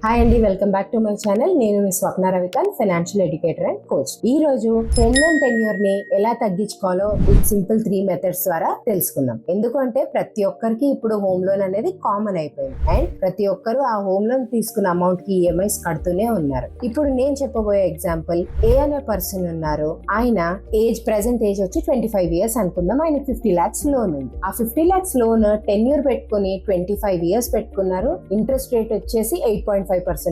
Hi అండి, welcome back to my channel. నేను మీ Swapna Ravikanth, financial educator and coach. ఈ రోజు హోమ్ లోన్ టెన్యూర్ ని ఎలా తగ్గించుకోవాలో విత్ సింపుల్ 3 మెథడ్స్ ద్వారా తెలుసుకుందాం. ఎందుకంటే ప్రతి ఒక్కరికి ఇప్పుడు హోమ్ లోన్ అనేది కామన్ అయిపోయింది అండ్ ప్రతి ఒక్కరు ఆ హోమ్ లోన్ తీసుకున్న అమౌంట్ కి ఈఎంఐస్ కడుతూనే ఉన్నారు. ఇప్పుడు నేను చెప్పబోయే ఎగ్జాంపుల్, ఏ అనే పర్సన్ ఉన్నారు. ఆయన ప్రెసెంట్ ఏజ్ వచ్చి 25 ఇయర్స్ అనుకుందాం. ఆయన 50 lakhs లోన్ ఉంది. ఆ 50 lakhs లోన్ టెన్యూర్ పెట్టుకుని 25 years పెట్టుకున్నారు. ఇంట్రెస్ట్ రేట్ వచ్చేసి 8.5%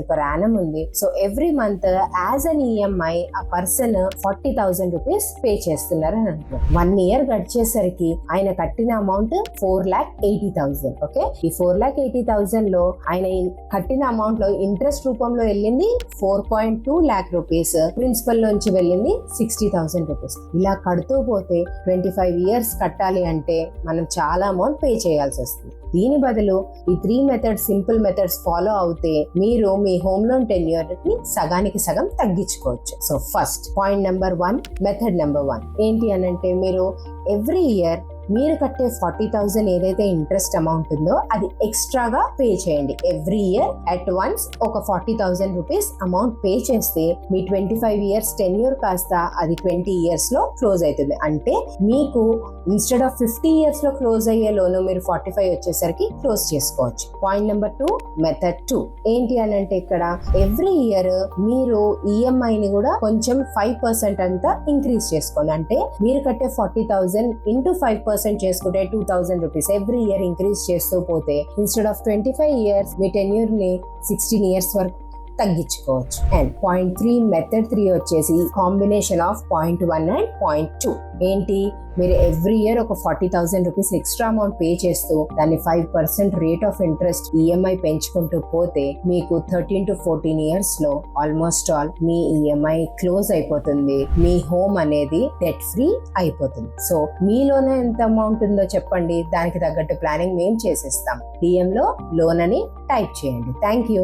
per annum ఉంది. So every month as an EMI ఆ పర్సన్ 40,000 రూపీస్ పే చేస్తున్నారు అని అనుకుంటున్నారు. 1 year గడిచేసరికి ఆయన కట్టిన అమౌంట్ 4,80,000. ఓకే, ఈ 4,80,000 లో ఆయన కట్టిన అమౌంట్ లో ఇంట్రెస్ట్ రూపంలో వెళ్ళింది 4.2 lakh రూపీస్, ప్రిన్సిపల్ నుంచి వెళ్ళింది 60,000 రూపీస్. ఇలా కడుతూ పోతే 25 years కట్టాలి అంటే మనం చాలా అమౌంట్ పే చేయాల్సి వస్తుంది. దీని బదులు ఈ 3 మెథడ్స్, సింపుల్ మెథడ్స్ ఫాలో అవుతే మీరు మీ హోమ్ లోన్ టెన్యూర్ ని సగానికి సగం తగ్గించుకోవచ్చు. So first point number 1, method number 1 ఏంటి అనంటే, మీరు ఎవ్రీ ఇయర్ మీరు కట్టే 40,000 ఏదైతే ఇంట్రెస్ట్ అమౌంట్ ఉందో అది ఎక్స్ట్రాగా పే చేయండి. ఎవ్రీ ఇయర్ అట్ వన్స్ ఒక 40,000 రూపీస్ అమౌంట్ పే చేస్తే మీ 25 years టెన్యూర్ కాస్త అది 20 years లో క్లోజ్ అవుతుంది. అంటే మీకు ఇన్స్టెడ్ ఆఫ్ 50 years లో క్లోజ్ అయ్యే లోన్ మీరు 45 వచ్చేసరికి క్లోజ్ చేసుకోవచ్చు. పాయింట్ నెంబర్ 2, మెథడ్ 2 ఏంటి అనంటే, ఇక్కడ ఎవ్రీ ఇయర్ మీరు ఈఎంఐని కూడా కొంచెం 5% అంతా ఇంక్రీజ్ చేసుకోండి. అంటే మీరు కట్టే 40,000 ఇంటూ 5% చేసుకుంటే 2,000 రూపీస్ ఎవ్రీ ఇయర్ ఇంక్రీజ్ చేస్తూ పోతే instead of 25 years me tenure ని 16 years వరకు తగ్గించుకోవచ్చు. అండ్ పాయింట్ 3, మెథడ్ 3 వచ్చేసి combination of point 1 and point 2. ఏంటి, మీరు ఎవ్రీ ఇయర్ ఒక 40,000 రూపీస్ ఎక్స్ట్రా అమౌంట్ పే చేస్తూ దాన్ని 5% రేట్ ఆఫ్ ఇంట్రెస్ట్ ఈఎంఐ పెంచుకుంటూ పోతే మీకు 13 to 14 years లో ఆల్మోస్ట్ ఆల్ మీ ఈఎంఐ క్లోజ్ అయిపోతుంది. మీ హోమ్ అనేది డెట్ ఫ్రీ అయిపోతుంది. సో మీలోనే ఎంత అమౌంట్ ఉందో చెప్పండి, దానికి తగ్గట్టు ప్లానింగ్ మేము చేసేస్తాం. DM లో లోన్ అని టైప్ చేయండి. Thank you.